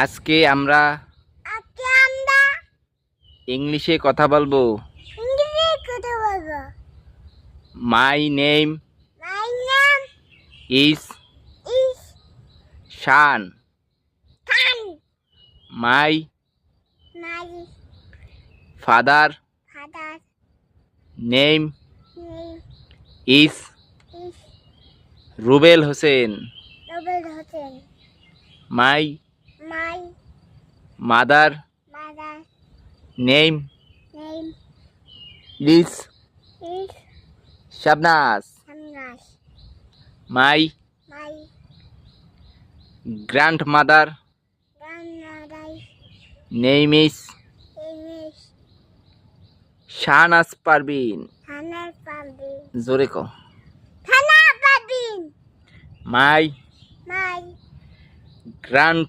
আজকে আমরা ইংলিশে কথা বলবো। My name is Shan. My father name is Rubel Hossain. My mother name is Shabnaz. My grandmother name is Shahnaz Parvin. জোরে কও। মাই গ্র্যান্ড